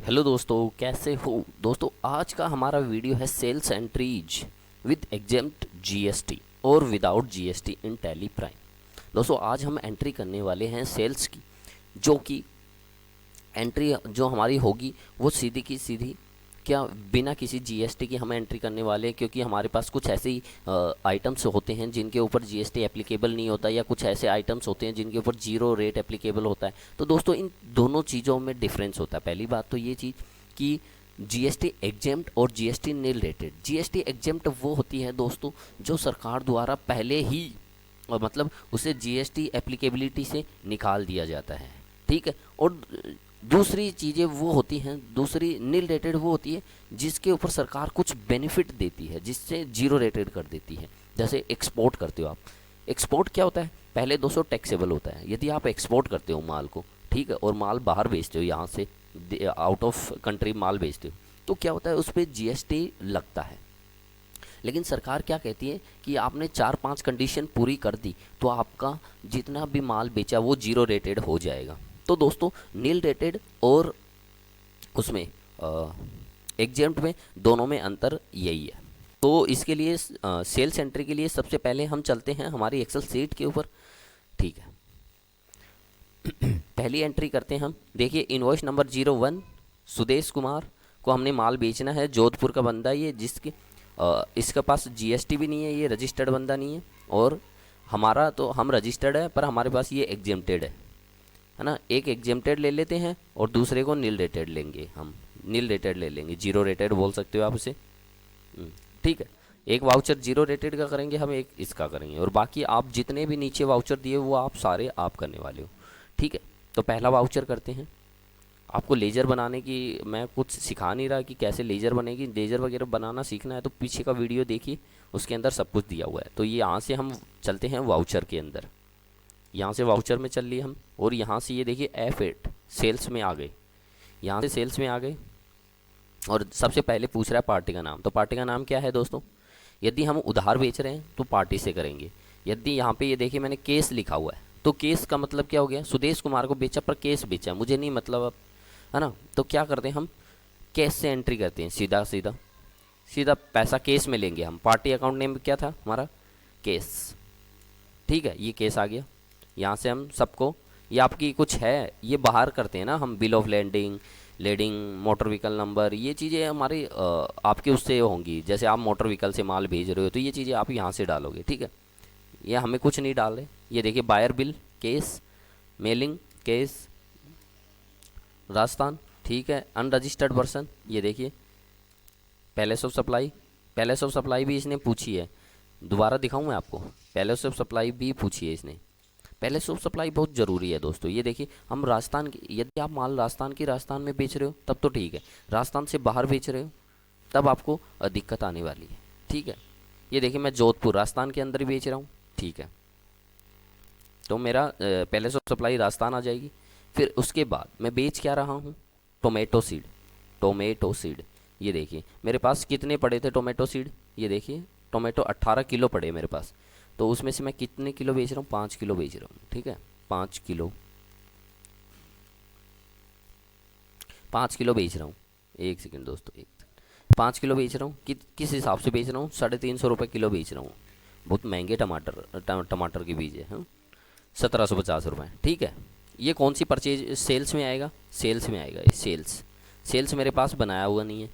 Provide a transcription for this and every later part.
Hello दोस्तों, कैसे हो दोस्तों। आज का हमारा वीडियो है sales entries with exempt GST और without GST in Tally Prime. दोस्तों आज हम एंट्री करने वाले हैं सेल्स की, जो कि एंट्री जो हमारी होगी वो सीधी की सीधी क्या बिना किसी जीएसटी की हम एंट्री करने वाले हैं, क्योंकि हमारे पास कुछ ऐसे ही आइटम्स होते हैं जिनके ऊपर जीएसटी एप्लीकेबल नहीं होता, या कुछ ऐसे आइटम्स होते हैं जिनके ऊपर जीरो रेट एप्लीकेबल होता है। तो दोस्तों इन दोनों चीज़ों में डिफरेंस होता है। पहली बात तो ये चीज़ कि जीएसटी एग्जेम्प्ट और GST nil rated. GST exempt वो होती है दोस्तों जो सरकार द्वारा पहले ही मतलब उसे जीएसटी एप्लीकेबिलिटी से निकाल दिया जाता है, ठीक है। और दूसरी चीज़ें वो होती हैं, दूसरी नील रेटेड वो होती है जिसके ऊपर सरकार कुछ बेनिफिट देती है, जिससे जीरो रेटेड कर देती है। जैसे एक्सपोर्ट करते हो आप। एक्सपोर्ट क्या होता है? पहले 200 टैक्सेबल होता है। यदि आप एक्सपोर्ट करते हो माल को, ठीक है, और माल बाहर बेचते हो, यहाँ से आउट ऑफ कंट्री माल बेचते हो, तो क्या होता है उस पर जीएसटी लगता है। लेकिन सरकार क्या कहती है कि आपने 4-5 कंडीशन पूरी कर दी तो आपका जितना भी माल बेचा वो जीरो रेटेड हो जाएगा। तो दोस्तों नील रेटेड और उसमें एग्जेम्प्ट में दोनों में अंतर यही है। तो इसके लिए सेल्स एंट्री के लिए सबसे पहले हम चलते हैं हमारी एक्सेल सीट के ऊपर, ठीक है। पहली एंट्री करते हैं हम। देखिए इनवॉइस नंबर 01 सुदेश कुमार को हमने माल बेचना है। जोधपुर का बंदा ये, जिसके इसके पास जीएसटी भी नहीं है, ये रजिस्टर्ड बंदा नहीं है। और हमारा तो हम रजिस्टर्ड है पर हमारे पास ये एग्जेम्प्टेड है ना। एक एग्जेम्प्टेड ले लेते हैं और दूसरे को नील रेटेड लेंगे। हम नील रेटेड ले लेंगे, जीरो रेटेड बोल सकते हो आप उसे, ठीक है। एक वाउचर जीरो रेटेड का करेंगे हम, एक इसका करेंगे, और बाकी आप जितने भी नीचे वाउचर दिए वो आप सारे आप करने वाले हो, ठीक है। तो पहला वाउचर करते हैं। आपको लेजर बनाने की मैं कुछ सिखा नहीं रहा कि कैसे लेजर बनेगी। लेजर वगैरह बनाना सीखना है तो पीछे का वीडियो देखिए, उसके अंदर सब कुछ दिया हुआ है। तो ये यहाँ से हम चलते हैं वाउचर के अंदर। यहाँ से वाउचर में चल लिए हम, और यहाँ से ये देखिए F8 सेल्स में आ गए। यहाँ से सेल्स में आ गए और सबसे पहले पूछ रहा है पार्टी का नाम। तो पार्टी का नाम क्या है दोस्तों? यदि हम उधार बेच रहे हैं तो पार्टी से करेंगे। यदि यहाँ पे ये देखिए मैंने केस लिखा हुआ है, तो केस का मतलब क्या हो गया? सुदेश कुमार को बेचा पर केस बेचा, मुझे नहीं मतलब अब, है ना। तो क्या करते हैं हम? केस से एंट्री करते हैं, सीधा सीधा सीधा पैसा केस में लेंगे हम। पार्टी अकाउंट नेम क्या था हमारा? केस, ठीक है। ये केस आ गया। यहाँ से हम सबको, ये आपकी कुछ है ये बाहर करते हैं ना हम, bill of landing, lading, motor vehicle number, ये चीज़ें हमारी आपके उससे होंगी। जैसे आप मोटर व्हीकल से माल भेज रहे हो तो ये चीज़ें आप यहाँ से डालोगे, ठीक है। ये हमें कुछ नहीं डाल रहे। ये देखिए buyer bill case, mailing case Rajasthan, ठीक है। अनरजिस्टर्ड पर्सन, ये देखिए place of supply. Place of supply भी इसने पूछी है, दोबारा दिखाऊं मैं आपको। पैलेस ऑफ सप्लाई भी पूछी है इसने। पैलेस ऑफ सप्लाई बहुत ज़रूरी है दोस्तों। ये देखिए हम राजस्थान की, यदि आप माल राजस्थान में बेच रहे हो तब तो ठीक है। राजस्थान से बाहर बेच रहे हो तब आपको दिक्कत आने वाली है, ठीक है। ये देखिए मैं जोधपुर राजस्थान के अंदर ही बेच रहा हूँ, ठीक है। तो मेरा पैलेस ऑफ सप्लाई राजस्थान आ जाएगी। फिर उसके बाद मैं बेच क्या रहा हूँ? Tomato seed. टोमेटो सीड, ये देखिए मेरे पास कितने पड़े थे टोमेटो सीड? ये देखिए टोमेटो 18 किलो पड़े मेरे पास। तो उसमें से मैं कितने किलो बेच रहा हूँ? 5 किलो बेच रहा हूँ, ठीक है। 5 किलो, 5 किलो बेच रहा हूँ। एक सेकंड दोस्तों, 5 किलो बेच रहा हूँ। किस हिसाब से बेच रहा हूँ? 350 रुपये किलो बेच रहा हूँ। बहुत महंगे टमाटर के बीज है, हाँ। 1750 रुपये, ठीक है। ये कौन सी परचेज सेल्स में आएगा? सेल्स में आएगा ये। सेल्स, सेल्स मेरे पास बनाया हुआ नहीं है।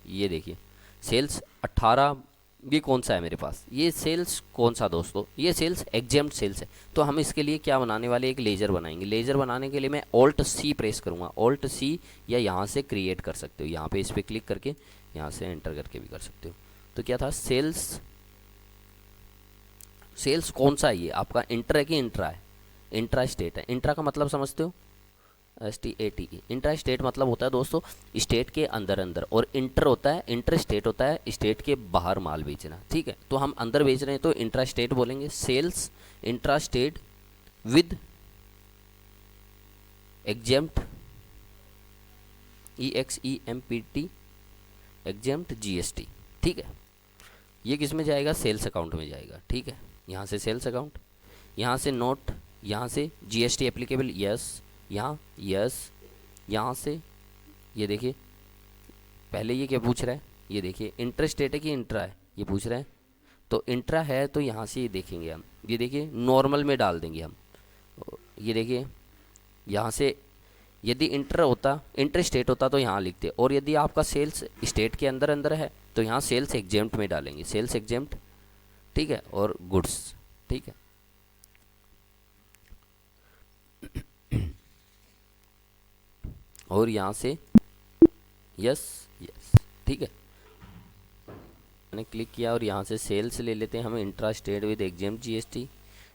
ये देखिए सेल्स 18, ये कौन सा है मेरे पास? ये सेल्स कौन सा दोस्तों? ये सेल्स एग्जेम्प्ट सेल्स है। तो हम इसके लिए क्या बनाने वाले? एक लेजर बनाएंगे। लेजर बनाने के लिए मैं Alt+C प्रेस करूँगा। Alt+C, या यहाँ से क्रिएट कर सकते हो, यहाँ पे इस पर क्लिक करके यहाँ से एंटर करके भी कर सकते हो। तो क्या था? सेल्स, सेल्स कौन सा है? ये आपका इंटर है कि इंट्रा है? इंट्रा स्टेट है। इंट्रा का मतलब समझते हो? STATE। इंट्रा स्टेट मतलब होता है दोस्तों स्टेट के अंदर अंदर, और इंटर होता है, इंटर स्टेट होता है स्टेट के बाहर माल बेचना, ठीक है। तो हम अंदर बेच रहे हैं तो इंट्रा स्टेट बोलेंगे। Sales intra state with exempt, EXEMPT, exempt GST, ठीक है। ये किस में जाएगा? सेल्स अकाउंट में जाएगा, ठीक है। यहाँ से सेल्स अकाउंट, यहाँ से नोट, यहाँ से GST एप्लीकेबल, यस, यहाँ यस, यहाँ से ये देखिए पहले ये क्या पूछ रहा है, ये देखिए इंटरस्टेट है कि इंट्रा है, ये पूछ रहा है। तो इंट्रा है तो यहाँ से ये देखेंगे हम, ये देखिए नॉर्मल में डाल देंगे हम। ये देखिए यहाँ से यदि इंटर होता, इंटर स्टेट होता तो यहाँ लिखते, और यदि आपका सेल्स स्टेट के अंदर अंदर है तो यहाँ सेल्स एग्जेम्प्ट में डालेंगे, सेल्स एग्जेम्प्ट, ठीक है, और गुड्स, ठीक है। और यहाँ से यस यस, ठीक है, मैंने क्लिक किया और यहाँ से सेल्स ले लेते हैं हम, intra state with exempt GST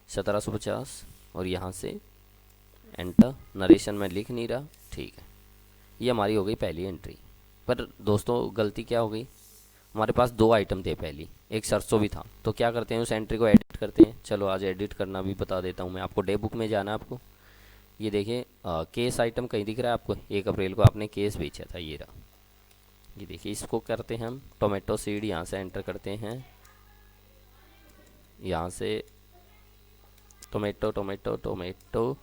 1750, और यहाँ से एंटर, नरेशन में लिख नहीं रहा, ठीक है। ये हमारी हो गई पहली एंट्री। पर दोस्तों गलती क्या हो गई, हमारे पास दो आइटम थे, पहली एक सरसों भी था, तो क्या करते हैं उस एंट्री को एडिट करते हैं। चलो आज एडिट करना भी बता देता हूँ मैं आपको, डे बुक में जाना है आपको। ये देखिए केस आइटम कहीं दिख रहा है आपको, 1 अप्रैल को आपने केस बेचा था, ये रहा। ये देखिए इसको करते हैं हम टोमेटो सीड, यहाँ से एंटर करते हैं, यहाँ से टोमेटो टोमेटो टोमेटो,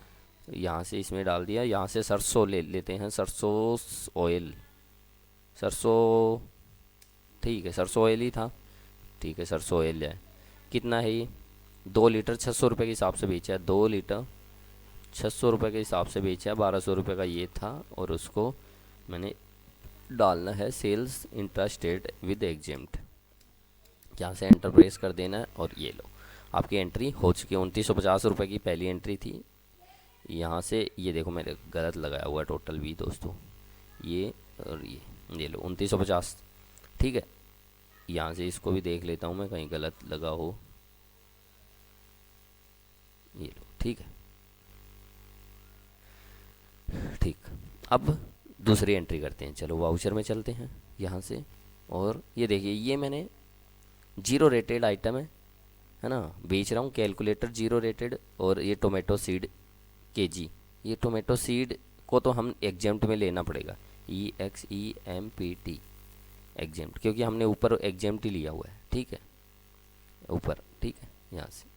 यहाँ से इसमें डाल दिया। यहाँ से सरसों ले लेते हैं, सरसों ऑयल, सरसों, ठीक है सरसों ऑयल ही था, ठीक है सरसों ऑयल है। कितना है ये, 2 लीटर 600 रुपये के हिसाब से बेचा है, 2 लीटर 600 रुपये के हिसाब से बेचा है, 1200 रुपये का ये था, और उसको मैंने डालना है sales intra state with exempt, यहाँ से एंटर प्रेस कर देना है, और ये लो आपकी एंट्री हो चुकी है। 2950 रुपये की पहली एंट्री थी। यहाँ से ये देखो मैंने गलत लगाया हुआ है टोटल भी दोस्तों, ये और ये लो 2950, ठीक है। यहाँ से इसको भी देख लेता हूँ मैं कहीं गलत लगा हो, ये लो, ठीक है, ठीक। अब दूसरी एंट्री करते हैं, चलो वाउचर में चलते हैं यहाँ से, और ये देखिए ये मैंने जीरो रेटेड आइटम है ना, बेच रहा हूँ, कैलकुलेटर जीरो रेटेड, और ये टोमेटो सीड केजी, ये टोमेटो सीड को तो हम एग्जेम्प्ट में लेना पड़ेगा, EXEMPT एग्जेम्प्ट, क्योंकि हमने ऊपर एग्जेम्प्ट ही लिया हुआ है, ठीक है ऊपर, ठीक है। यहाँ से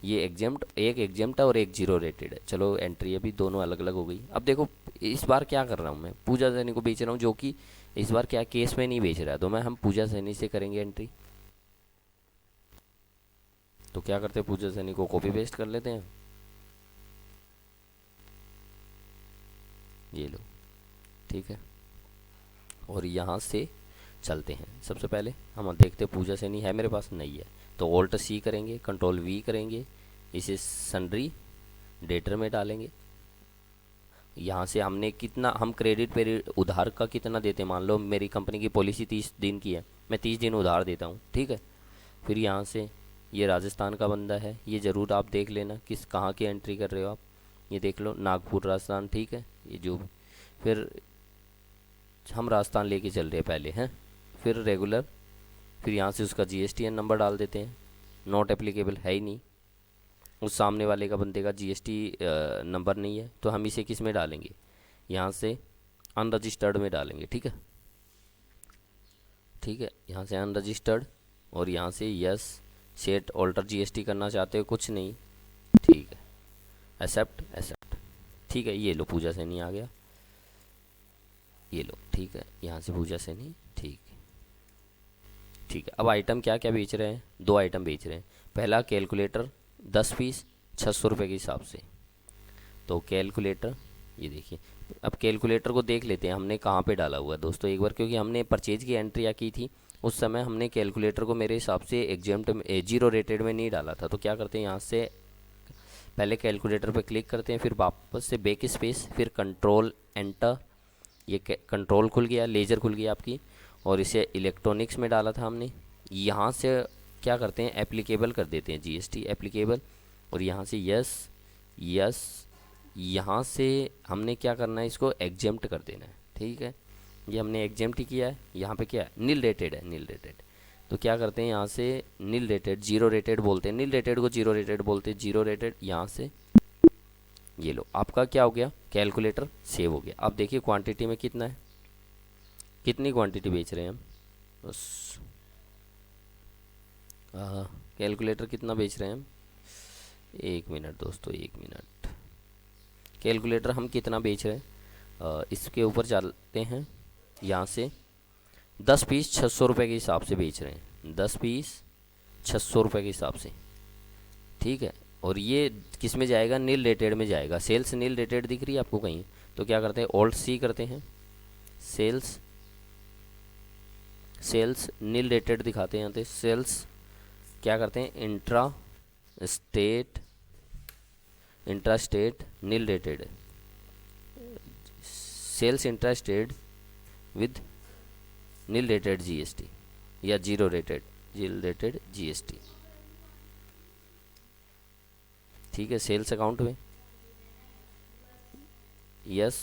ये एग्जेम्प्ट, एक एग्जेम्प्ट है और एक जीरो रेटेड है। चलो एंट्री अभी दोनों अलग अलग हो गई। अब देखो इस बार क्या कर रहा हूँ मैं, पूजा सैनी को बेच रहा हूँ, जो कि इस बार क्या केस में नहीं बेच रहा है, तो मैं हम पूजा सैनी से करेंगे एंट्री। तो क्या करते हैं, पूजा सैनी को कॉपी पेस्ट कर लेते हैं, ये लो, ठीक है। और यहाँ से चलते हैं, सबसे पहले हम देखते हैं पूजा सैनी है मेरे पास, नहीं है, तो ऑल्ट C करेंगे, कंट्रोल V करेंगे, इसे सन्ड्री डेटर में डालेंगे। यहाँ से हमने कितना, हम क्रेडिट पे उधार का कितना देते हैं, मान लो मेरी कंपनी की पॉलिसी 30 दिन की है, मैं 30 दिन उधार देता हूँ, ठीक है। फिर यहाँ से ये राजस्थान का बंदा है, ये ज़रूर आप देख लेना किस कहाँ की एंट्री कर रहे हो आप, ये देख लो नागपुर राजस्थान, ठीक है, ये जो फिर हम राजस्थान लेके चल रहे हैं पहले हैं, फिर रेगुलर, फिर यहाँ से उसका GSTN नंबर डाल देते हैं, नॉट एप्लीकेबल है ही नहीं, उस सामने वाले का बंदे का GST नंबर नहीं है, तो हम इसे किस में डालेंगे, यहाँ से अनरजिस्टर्ड में डालेंगे, ठीक है, ठीक है। यहाँ से अनरजिस्टर्ड, और यहाँ से यस सेट ऑल्टर GST करना चाहते हो, कुछ नहीं, ठीक है, एक्सेप्ट एक्सेप्ट, ठीक है। ये लो पूजा सैनी आ गया, ये लो, ठीक है, यहाँ से पूजा सैनी, ठीक है, ठीक है। अब आइटम क्या क्या बेच रहे हैं, 2 आइटम बेच रहे हैं। पहला कैलकुलेटर 10 पीस 600 रुपये के हिसाब से, तो कैलकुलेटर ये देखिए, अब कैलकुलेटर को देख लेते हैं हमने कहाँ पे डाला हुआ है दोस्तों एक बार, क्योंकि हमने परचेज की एंट्री की थी उस समय हमने कैलकुलेटर को मेरे हिसाब से एग्जेम्प्ट में जीरो रेटेड में नहीं डाला था। तो क्या करते हैं, यहाँ से पहले कैलकुलेटर पे क्लिक करते हैं, फिर वापस से बैक स्पेस, फिर कंट्रोल एंटर, ये कंट्रोल खुल गया, लेज़र खुल गया आपकी, और इसे इलेक्ट्रॉनिक्स में डाला था हमने। यहाँ से क्या करते हैं, एप्लीकेबल कर देते हैं GST एप्लीकेबल, और यहाँ से यस यस, यहाँ से हमने क्या करना है, इसको एग्जेम्प्ट कर देना है, ठीक है। ये हमने एग्जेम्प्ट ही किया है। यहाँ पे क्या है, नील रेटेड है, नील रेटेड, तो क्या करते हैं, यहाँ से नील रेटेड, जीरो रेटेड बोलते हैं, नील रेटेड को जीरो रेटेड बोलते हैं, जीरो रेटेड। यहाँ से ये लो, आपका क्या हो गया, कैलकुलेटर सेव हो गया। अब देखिए क्वांटिटी में कितना है, कितनी क्वांटिटी बेच रहे हैं हम, बस कैलकुलेटर कितना बेच रहे हैं हम, 1 मिनट दोस्तों 1 मिनट, कैलकुलेटर हम कितना बेच रहे हैं, इसके ऊपर चलते हैं। यहाँ से 10 पीस 600 रुपये के हिसाब से बेच रहे हैं, 10 पीस 600 रुपये के हिसाब से, ठीक है। और ये किस में जाएगा, नील रेटेड में जाएगा। सेल्स नील रेटेड दिख रही है आपको कहीं, तो क्या करते हैं, ऑल्ट सी करते हैं, सेल्स नील रेटेड दिखाते हैं यहाँ पे। सेल्स क्या करते हैं, intra state nil rated, sales intra state with nil rated GST या जीरो रेटेड जीएसटी, ठीक है। सेल्स अकाउंट में यस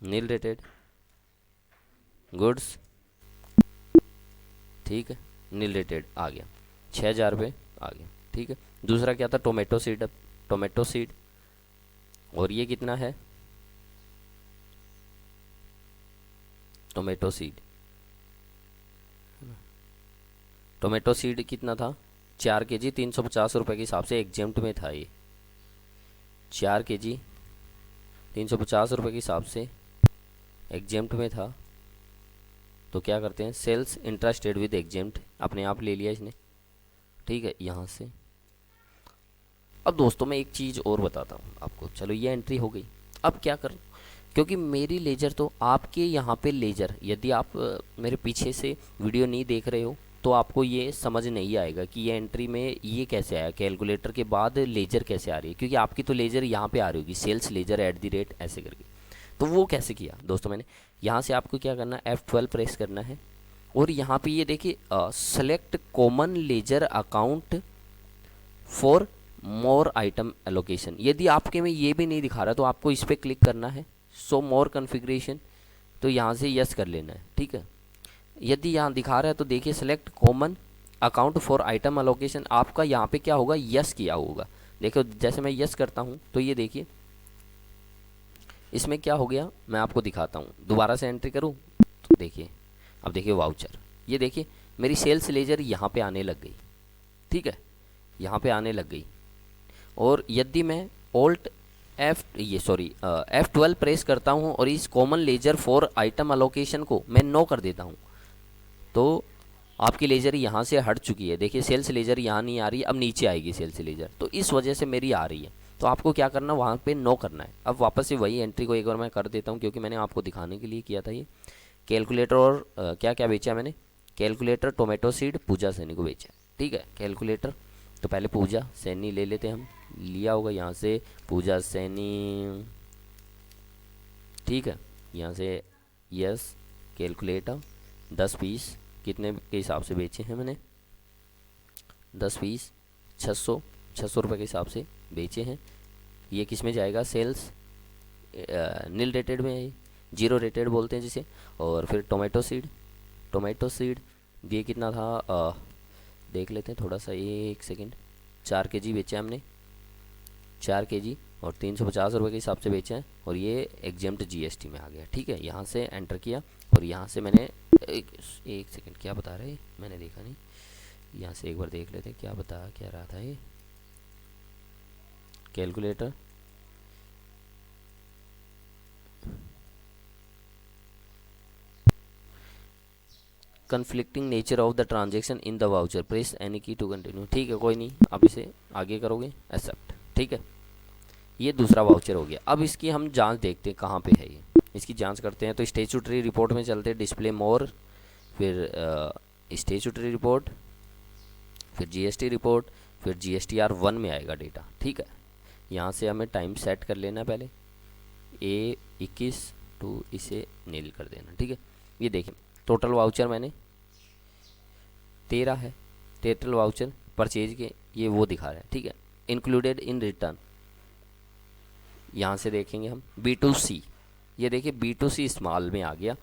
नील रेटेड, गुड्स, ठीक है, नील रेटेड आ गया, 6,000 रुपये आ गया, ठीक है। दूसरा क्या था, टोमेटो सीड। अब टोमेटो सीड, और ये कितना है, टोमेटो सीड कितना था, 4 kg 350 रुपये के हिसाब से एग्जेम्प्ट में था ये, 4 kg 350 रुपये के हिसाब से एग्जेम्प्ट में था। तो क्या करते हैं, सेल्स इंट्रास्टेड विद एग्जेम्प्ट, अपने आप ले लिया इसने, ठीक है, यहाँ से। अब दोस्तों मैं एक चीज़ और बताता हूँ आपको, चलो ये एंट्री हो गई। अब क्या करूँ, क्योंकि मेरी लेजर तो आपके यहाँ पे लेजर, यदि आप मेरे पीछे से वीडियो नहीं देख रहे हो तो आपको ये समझ नहीं आएगा कि ये एंट्री में ये कैसे आया, कैलकुलेटर के बाद लेजर कैसे आ रही है, क्योंकि आपकी तो लेजर यहाँ पे आ रही होगी, सेल्स लेजर @ ऐसे करके। तो वो कैसे किया दोस्तों मैंने, यहाँ से आपको क्या करना है, F12 प्रेस करना है, और यहाँ पे ये देखिए select common ledger account for more item allocation. यदि आपके में ये भी नहीं दिखा रहा तो आपको इस पर क्लिक करना है, सो मोर कन्फिग्रेशन, तो यहाँ से यस कर लेना है, ठीक है। यदि यहाँ दिखा रहा है तो देखिए select common account for item allocation, आपका यहाँ पे क्या होगा, यस किया होगा। देखो जैसे मैं यस करता हूँ तो ये देखिए इसमें क्या हो गया, मैं आपको दिखाता हूँ, दोबारा से एंट्री करूँ तो देखिए, अब देखिए वाउचर, ये देखिए मेरी सेल्स लेजर यहाँ पे आने लग गई, ठीक है, यहाँ पे आने लग गई। और यदि मैं F12 प्रेस करता हूँ और इस common ledger for item allocation को मैं नो कर देता हूँ, तो आपकी लेजर यहाँ से हट चुकी है। देखिए सेल्स लेजर यहाँ नहीं आ रही, अब नीचे आएगी सेल्स लेजर, तो इस वजह से मेरी आ रही है। तो आपको क्या करना, वहाँ पे नो करना है। अब वापस से वही एंट्री को एक बार मैं कर देता हूँ, क्योंकि मैंने आपको दिखाने के लिए किया था ये। कैलकुलेटर और क्या क्या बेचा मैंने, कैलकुलेटर, टोमेटो सीड, पूजा सैनी को बेचा, ठीक है। कैलकुलेटर तो पहले पूजा सैनी ले लेते हैं, हम लिया होगा यहाँ से पूजा सैनी, ठीक है, यहाँ से यस कैलकुलेटर, 10 पीस कितने के हिसाब से बेचे हैं मैंने, 10 पीस 600 रुपये के हिसाब से बेचे हैं। ये किस में जाएगा, सेल्स नील रेटेड में है, जीरो रेटेड बोलते हैं जिसे। और फिर टोमेटो सीड ये कितना था, देख लेते हैं थोड़ा सा, 1 सेकेंड। 4 kg बेचे हमने, 4 kg और 350 रुपये के हिसाब से बेचे हैं, और ये एग्जेम्प्ट जीएसटी में आ गया, ठीक है। यहाँ से एंटर किया और यहाँ से मैंने एक सेकेंड, क्या बता रहे मैंने देखा नहीं, यहाँ से एक बार देख लेते क्या क्या रहा था ये, calculator, conflicting nature of the transaction in the voucher, press any की टू कंटिन्यू, ठीक है, कोई नहीं, आप इसे आगे करोगे, एक्सेप्ट, ठीक है। ये दूसरा वाउचर हो गया। अब इसकी हम जांच देखते हैं कहाँ पे है ये, इसकी जांच करते हैं। तो स्टेचुटरी रिपोर्ट में चलते हैं, डिस्प्ले मोर, फिर स्टेचुटरी रिपोर्ट, फिर जीएसटी रिपोर्ट, फिर GSTR 1 में आएगा डेटा, ठीक है। यहाँ से हमें टाइम सेट कर लेना पहले, A21 टू इसे नील कर देना, ठीक है। ये देखिए टोटल वाउचर मैंने 13 है, टोटल वाउचर परचेज के ये वो दिखा रहा है, ठीक है। इंक्लूडेड इन रिटर्न, यहाँ से देखेंगे हम B2C, ये देखिए B2C स्मॉल में आ गया,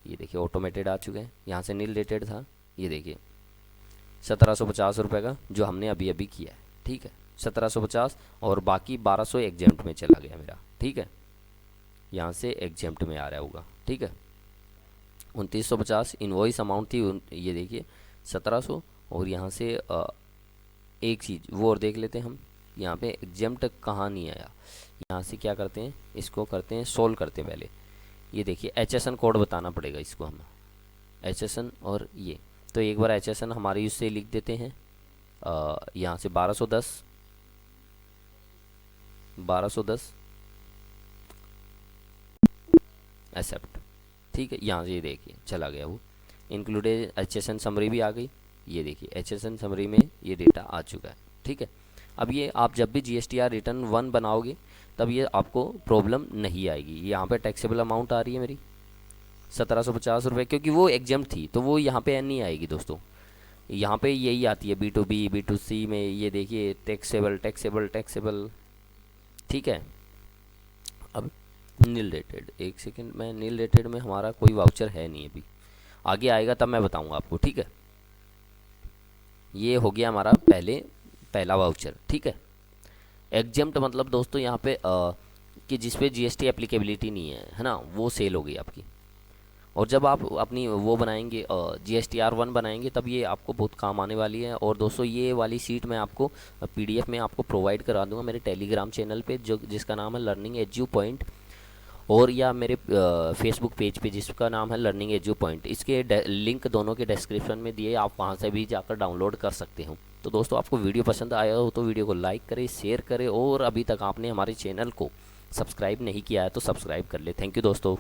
ये देखिए ऑटोमेटेड आ चुके हैं। यहाँ से नील रेटेड था, ये देखिए 1750 रुपये का जो हमने अभी अभी किया है, ठीक है, 1750, और बाकी 1200 एग्जेम्प्ट में चला गया मेरा, ठीक है। यहाँ से एग्जेम्प्ट में आ रहा होगा, ठीक है। 2950 इनवॉइस अमाउंट थी, ये देखिए 1700, और यहाँ से एक चीज़ वो और देख लेते हैं हम, यहाँ पे एग्जाम्प्ट कहाँ नहीं आया। यहाँ से क्या करते हैं, इसको करते हैं सोल्व करते हैं पहले। ये देखिए HSN कोड बताना पड़ेगा इसको हम, HSN और ये, तो एक बार HSN हमारे यूज से लिख देते हैं। यहाँ से 1210 एक्सेप्ट, ठीक है। यहाँ से ये देखिए चला गया वो, इंक्लूडेड HSN समरी भी आ गई। ये देखिए HSN समरी में ये डेटा आ चुका है, ठीक है। अब ये आप जब भी GSTR रिटर्न 1 बनाओगे तब ये आपको प्रॉब्लम नहीं आएगी। यहाँ पे टैक्सेबल अमाउंट आ रही है मेरी 1750 रुपये, क्योंकि वो एग्जाम थी तो वो यहाँ पे नहीं आएगी दोस्तों। यहाँ पे यही आती है B2B B2C में, ये देखिए टैक्सेबल टैक्सेबल टैक्सेबल, ठीक है। अब नील रेटेड, एक सेकंड में, नील रेटेड में हमारा कोई वाउचर है नहीं अभी, आगे आएगा तब मैं बताऊंगा आपको, ठीक है। ये हो गया हमारा पहला वाउचर, ठीक है। एग्जाम्प्ट मतलब दोस्तों यहाँ पे कि जिस पे GST एप्लीकेबिलिटी नहीं है ना, वो सेल हो गई आपकी। और जब आप अपनी वो बनाएंगे GSTR 1 बनाएंगे तब ये आपको बहुत काम आने वाली है। और दोस्तों ये वाली सीट मैं आपको PDF में आपको प्रोवाइड करा दूंगा मेरे टेलीग्राम चैनल पे, जो जिसका नाम है लर्निंग एज्यू पॉइंट, और या मेरे फेसबुक पेज पे जिसका नाम है लर्निंग एज्यू पॉइंट। इसके लिंक दोनों के डिस्क्रिप्शन में दिए, आप वहाँ से भी जाकर डाउनलोड कर सकते हो। तो दोस्तों आपको वीडियो पसंद आया हो तो वीडियो को लाइक करें, शेयर करें, और अभी तक आपने हमारे चैनल को सब्सक्राइब नहीं किया है तो सब्सक्राइब कर ले। थैंक यू दोस्तों।